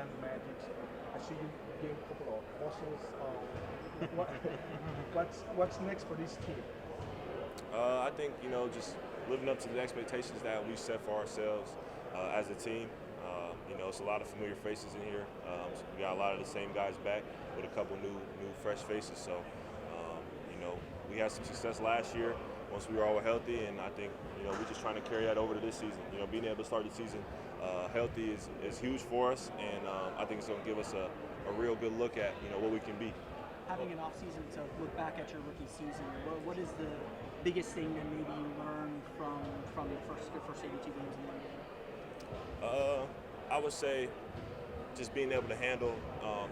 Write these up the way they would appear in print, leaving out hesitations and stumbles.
Orlando Magic. I see you gained a couple of muscles. What, what's next for this team? I think just living up to the expectations that we set for ourselves as a team. It's a lot of familiar faces in here. So we got a lot of the same guys back with a couple new fresh faces. So we had some success last year once we were all healthy, and I think we're just trying to carry that over to this season. Being able to start the season healthy is huge for us, and I think it's going to give us a real good look at what we can be. Having an off season to look back at your rookie season, what is the biggest thing that maybe you learned from your first 82 games in the NBA? I would say just being able to handle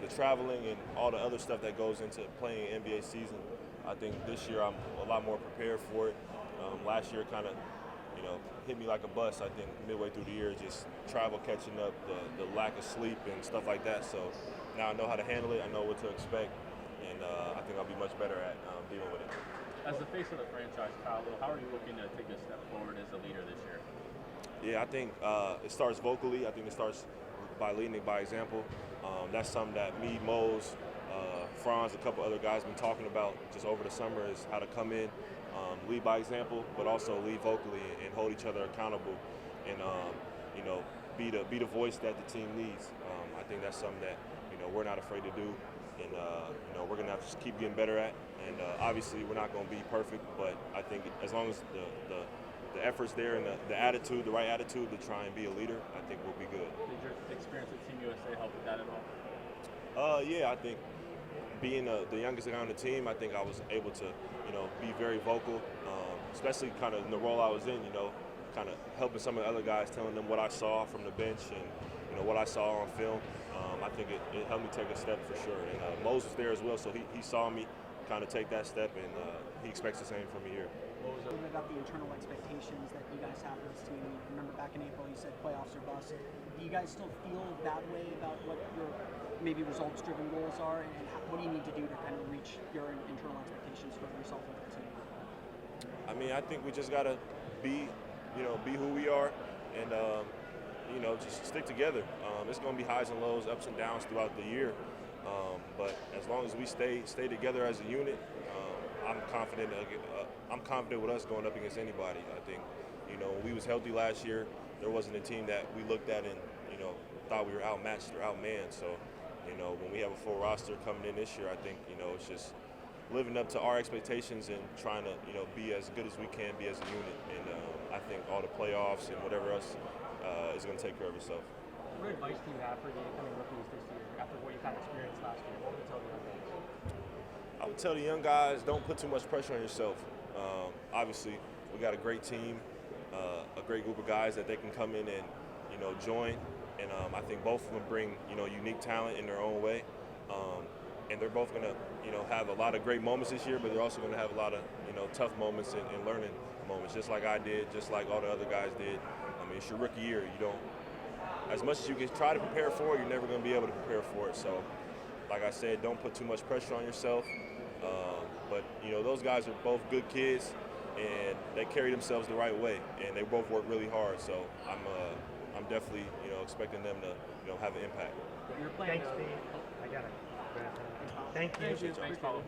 the traveling and all the other stuff that goes into playing an NBA season. I think this year I'm a lot more prepared for it. Last year kind of hit me like a bus. I think midway through the year, just travel catching up, the lack of sleep and stuff like that. So now I know how to handle it. I know what to expect. And I think I'll be much better at dealing with it. As the face of the franchise, Paolo, how are you looking to take a step forward as a leader this year? Yeah, I think it starts vocally. I think it starts by leading by example. That's something that me, Mose, Franz, a couple other guys been talking about just over the summer is how to come in, lead by example, but also lead vocally and hold each other accountable, and be the voice that the team needs. I think that's something that we're not afraid to do. And we're gonna have to just keep getting better at. And obviously, we're not gonna be perfect, but I think as long as the effort's there and the attitude, the right attitude to try and be a leader, I think we'll be good. Did your experience at Team USA help with that at all? Yeah, I think being the youngest guy on the team, I think I was able to be very vocal, especially kind of in the role I was in. Kind of helping some of the other guys, telling them what I saw from the bench and what I saw on film. I think it helped me take a step for sure. And Moses was there as well, so he saw me kind of take that step, and he expects the same from me here. What about the internal expectations that you guys have for this team? Remember back in April you said playoffs or bust. Do you guys still feel that way about what your maybe results-driven goals are, and what do you need to do to kind of reach your internal expectations for yourself and the team? I mean, I think we just gotta be who we are, and just stick together. It's going to be highs and lows, ups and downs throughout the year. But as long as we stay together as a unit, I'm confident. I'm confident with us going up against anybody. I think, when we was healthy last year, there wasn't a team that we looked at and thought we were outmatched or outmanned. So, when we have a full roster coming in this year, I think it's just living up to our expectations and trying to be as good as we can be as a unit. And I think all the playoffs and whatever else is going to take care of itself. What advice do you have for the incoming rookies this year after what you've had experienced last year? What would you tell the young guys? I would tell the young guys, don't put too much pressure on yourself. Obviously, we got a great team, a great group of guys that they can come in and join. And I think both of them bring unique talent in their own way. And they're both going to have a lot of great moments this year, but they're also going to have a lot of tough moments and learning moments, just like I did, just like all the other guys did. I mean, it's your rookie year. You don't, as much as you can try to prepare for it, you're never going to be able to prepare for it. So, like I said, don't put too much pressure on yourself. But those guys are both good kids, and they carry themselves the right way, and they both work really hard. So I'm definitely expecting them to have an impact. Thanks, Steve. I got it. Thank you. Thanks, Paolo.